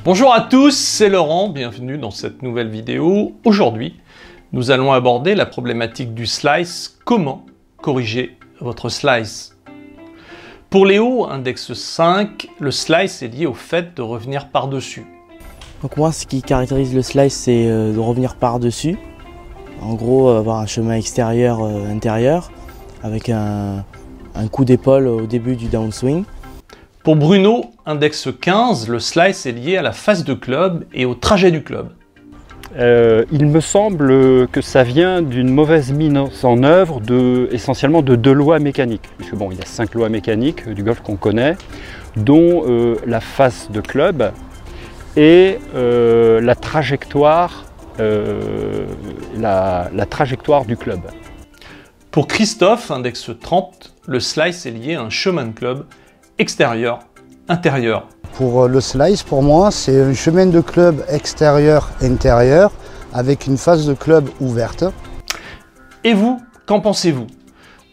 Bonjour à tous, c'est Laurent, bienvenue dans cette nouvelle vidéo. Aujourd'hui, nous allons aborder la problématique du slice, comment corriger votre slice. Pour Léo, index 5, le slice est lié au fait de revenir par-dessus. Donc moi, ce qui caractérise le slice, c'est de revenir par-dessus. En gros, avoir un chemin extérieur-intérieur avec un coup d'épaule au début du downswing. Pour Bruno, index 15, le slice est lié à la face de club et au trajet du club. Il me semble que ça vient d'une mauvaise mise en œuvre essentiellement de 2 lois mécaniques. Puisque bon, il y a 5 lois mécaniques du golf qu'on connaît, dont la face de club et la trajectoire du club. Pour Christophe, index 30, le slice est lié à un chemin de club extérieur, intérieur. Pour le slice, pour moi, c'est un chemin de club extérieur-intérieur avec une face de club ouverte. Et vous, qu'en pensez-vous?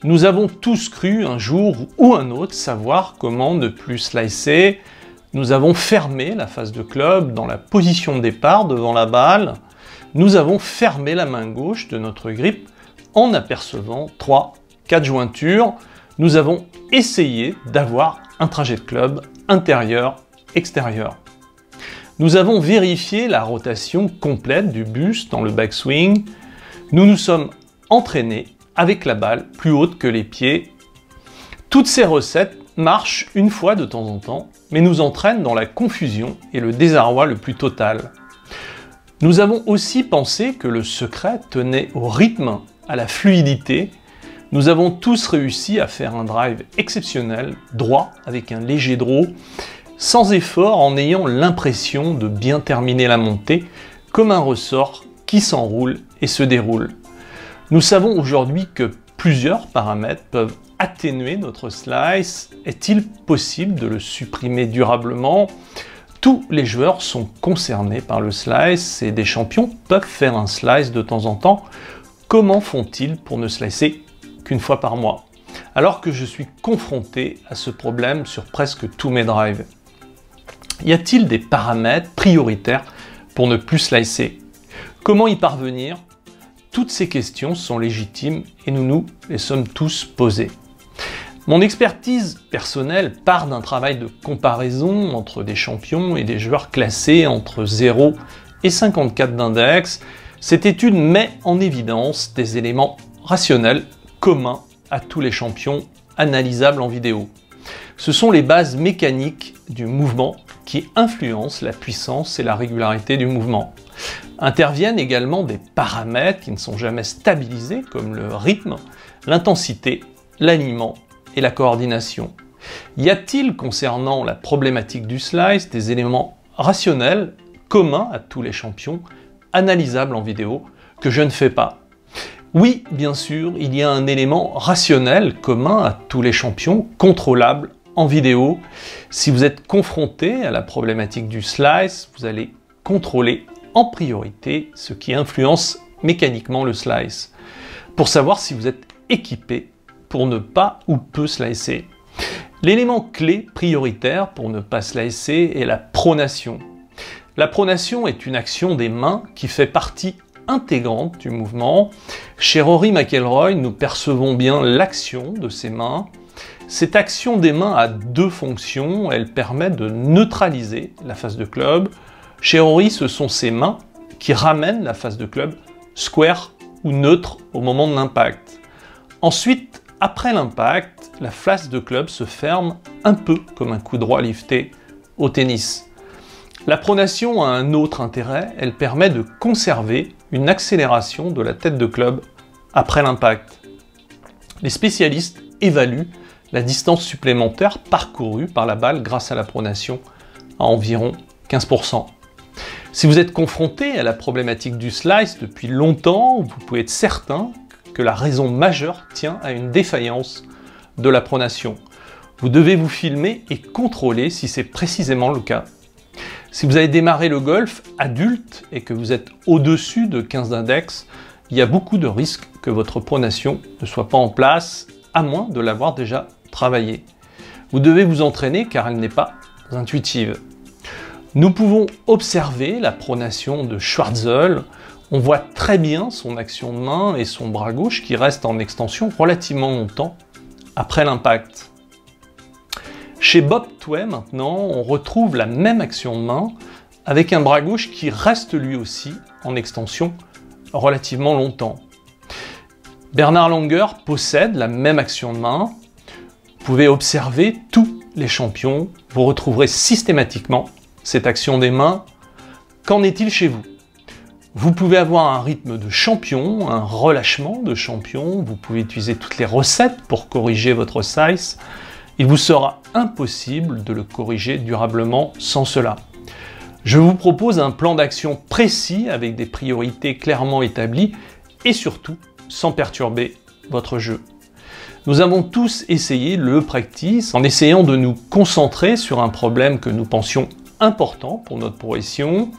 Nous avons tous cru un jour ou un autre savoir comment ne plus slicer. Nous avons fermé la face de club dans la position de départ devant la balle. Nous avons fermé la main gauche de notre grip en apercevant 3-4 jointures. Nous avons essayé d'avoir un trajet de club intérieur-extérieur. Nous avons vérifié la rotation complète du buste dans le backswing. Nous nous sommes entraînés avec la balle plus haute que les pieds. Toutes ces recettes marchent une fois de temps en temps, mais nous entraînent dans la confusion et le désarroi le plus total. Nous avons aussi pensé que le secret tenait au rythme, à la fluidité. Nous avons tous réussi à faire un drive exceptionnel, droit, avec un léger draw, sans effort, en ayant l'impression de bien terminer la montée, comme un ressort qui s'enroule et se déroule. Nous savons aujourd'hui que plusieurs paramètres peuvent atténuer notre slice. Est-il possible de le supprimer durablement? Tous les joueurs sont concernés par le slice et des champions peuvent faire un slice de temps en temps. Comment font-ils pour ne slicer qu'une fois par mois, alors que je suis confronté à ce problème sur presque tous mes drives? Y a-t-il des paramètres prioritaires pour ne plus slicer? Comment y parvenir? Toutes ces questions sont légitimes et nous les sommes tous posées. Mon expertise personnelle part d'un travail de comparaison entre des champions et des joueurs classés entre 0 et 54 d'index. Cette étude met en évidence des éléments rationnels communs à tous les champions, analysables en vidéo. Ce sont les bases mécaniques du mouvement qui influencent la puissance et la régularité du mouvement. Interviennent également des paramètres qui ne sont jamais stabilisés, comme le rythme, l'intensité, l'alignement et la coordination. Y a-t-il, concernant la problématique du slice, des éléments rationnels communs à tous les champions, analysables en vidéo, que je ne fais pas? Oui, bien sûr, il y a un élément rationnel commun à tous les champions, contrôlable en vidéo. Si vous êtes confronté à la problématique du slice, vous allez contrôler en priorité ce qui influence mécaniquement le slice, pour savoir si vous êtes équipé pour ne pas ou peu slicer. L'élément clé prioritaire pour ne pas slicer est la pronation. La pronation est une action des mains qui fait partie intégrante du mouvement. Chez Rory McIlroy, nous percevons bien l'action de ses mains. Cette action des mains a 2 fonctions. Elle permet de neutraliser la face de club. Chez Rory, ce sont ses mains qui ramènent la face de club square ou neutre au moment de l'impact. Ensuite, après l'impact, la face de club se ferme un peu comme un coup droit lifté au tennis. La pronation a un autre intérêt, elle permet de conserver une accélération de la tête de club après l'impact. Les spécialistes évaluent la distance supplémentaire parcourue par la balle grâce à la pronation à environ 15%. Si vous êtes confronté à la problématique du slice depuis longtemps, vous pouvez être certain que la raison majeure tient à une défaillance de la pronation. Vous devez vous filmer et contrôler si c'est précisément le cas. Si vous avez démarré le golf adulte et que vous êtes au-dessus de 15 d'index, il y a beaucoup de risques que votre pronation ne soit pas en place, à moins de l'avoir déjà travaillé. Vous devez vous entraîner car elle n'est pas intuitive. Nous pouvons observer la pronation de Schwartzel. On voit très bien son action de main et son bras gauche qui reste en extension relativement longtemps après l'impact. Chez Bob Tway maintenant, on retrouve la même action de main avec un bras gauche qui reste lui aussi en extension relativement longtemps. Bernard Langer possède la même action de main. Vous pouvez observer tous les champions, vous retrouverez systématiquement cette action des mains. Qu'en est-il chez vous? Vous pouvez avoir un rythme de champion, un relâchement de champion, vous pouvez utiliser toutes les recettes pour corriger votre slice. Il vous sera impossible de le corriger durablement sans cela. Je vous propose un plan d'action précis avec des priorités clairement établies et surtout sans perturber votre jeu. Nous avons tous essayé le practice en essayant de nous concentrer sur un problème que nous pensions important pour notre progression.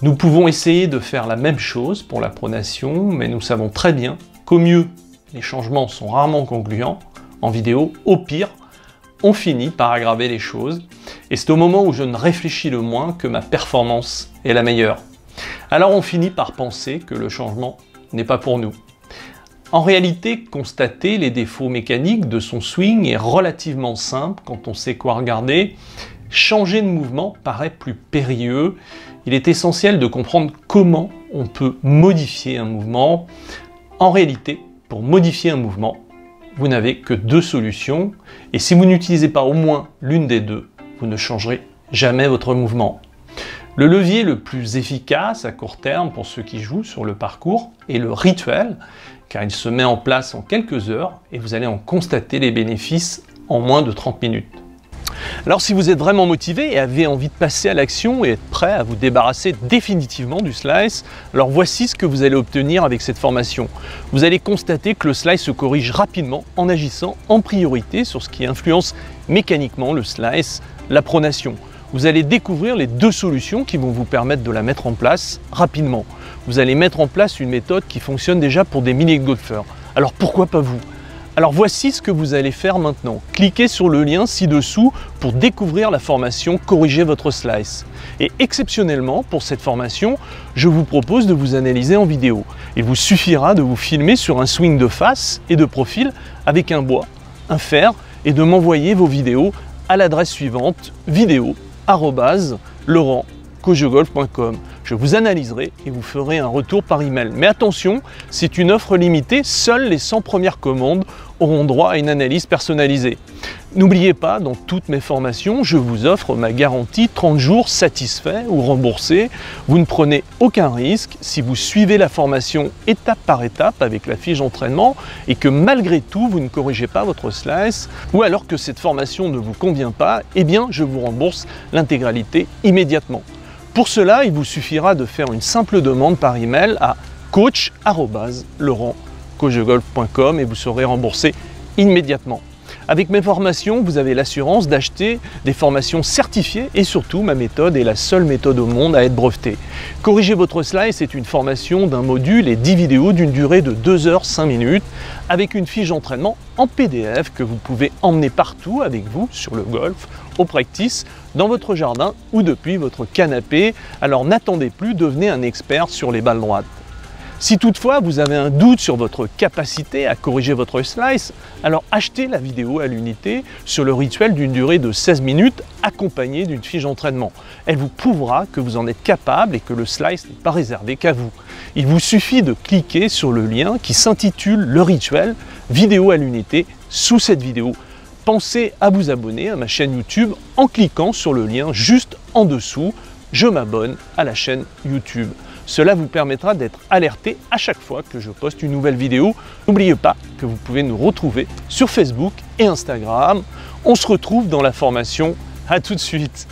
Nous pouvons essayer de faire la même chose pour la pronation, mais nous savons très bien qu'au mieux, les changements sont rarement concluants en vidéo, au pire, on finit par aggraver les choses, et c'est au moment où je ne réfléchis le moins que ma performance est la meilleure. Alors on finit par penser que le changement n'est pas pour nous. En réalité, constater les défauts mécaniques de son swing est relativement simple quand on sait quoi regarder. Changer de mouvement paraît plus périlleux. Il est essentiel de comprendre comment on peut modifier un mouvement. En réalité, pour modifier un mouvement, vous n'avez que deux solutions, et si vous n'utilisez pas au moins l'une des deux, vous ne changerez jamais votre mouvement. Le levier le plus efficace à court terme pour ceux qui jouent sur le parcours est le rituel, car il se met en place en quelques heures et vous allez en constater les bénéfices en moins de 30 minutes. Alors si vous êtes vraiment motivé et avez envie de passer à l'action et être prêt à vous débarrasser définitivement du slice, alors voici ce que vous allez obtenir avec cette formation. Vous allez constater que le slice se corrige rapidement en agissant en priorité sur ce qui influence mécaniquement le slice, la pronation. Vous allez découvrir les deux solutions qui vont vous permettre de la mettre en place rapidement. Vous allez mettre en place une méthode qui fonctionne déjà pour des milliers de golfeurs. Alors pourquoi pas vous ? Alors voici ce que vous allez faire maintenant. Cliquez sur le lien ci-dessous pour découvrir la formation Corriger votre slice. Et exceptionnellement, pour cette formation, je vous propose de vous analyser en vidéo. Il vous suffira de vous filmer sur un swing de face et de profil avec un bois, un fer et de m'envoyer vos vidéos à l'adresse suivante vidéo@laurentcoachdegolf.com. Je vous analyserai et vous ferai un retour par email. Mais attention, c'est une offre limitée, seules les 100 premières commandes auront droit à une analyse personnalisée. N'oubliez pas, dans toutes mes formations, je vous offre ma garantie 30 jours satisfait ou remboursé. Vous ne prenez aucun risque si vous suivez la formation étape par étape avec la fiche d'entraînement et que malgré tout, vous ne corrigez pas votre slice ou alors que cette formation ne vous convient pas, eh bien, je vous rembourse l'intégralité immédiatement. Pour cela, il vous suffira de faire une simple demande par email à coach@laurentcoachdegolf.com et vous serez remboursé immédiatement. Avec mes formations, vous avez l'assurance d'acheter des formations certifiées et surtout, ma méthode est la seule méthode au monde à être brevetée. Corriger votre slice est une formation d'un module et 10 vidéos d'une durée de 2 heures 5 minutes avec une fiche d'entraînement en PDF que vous pouvez emmener partout avec vous sur le golf, au practice, dans votre jardin ou depuis votre canapé. Alors n'attendez plus, devenez un expert sur les balles droites. Si toutefois vous avez un doute sur votre capacité à corriger votre slice, alors achetez la vidéo à l'unité sur le rituel d'une durée de 16 minutes accompagnée d'une fiche d'entraînement. Elle vous prouvera que vous en êtes capable et que le slice n'est pas réservé qu'à vous. Il vous suffit de cliquer sur le lien qui s'intitule Le Rituel, vidéo à l'unité, sous cette vidéo. Pensez à vous abonner à ma chaîne YouTube en cliquant sur le lien juste en dessous. Je m'abonne à la chaîne YouTube. Cela vous permettra d'être alerté à chaque fois que je poste une nouvelle vidéo. N'oubliez pas que vous pouvez nous retrouver sur Facebook et Instagram. On se retrouve dans la formation. À tout de suite.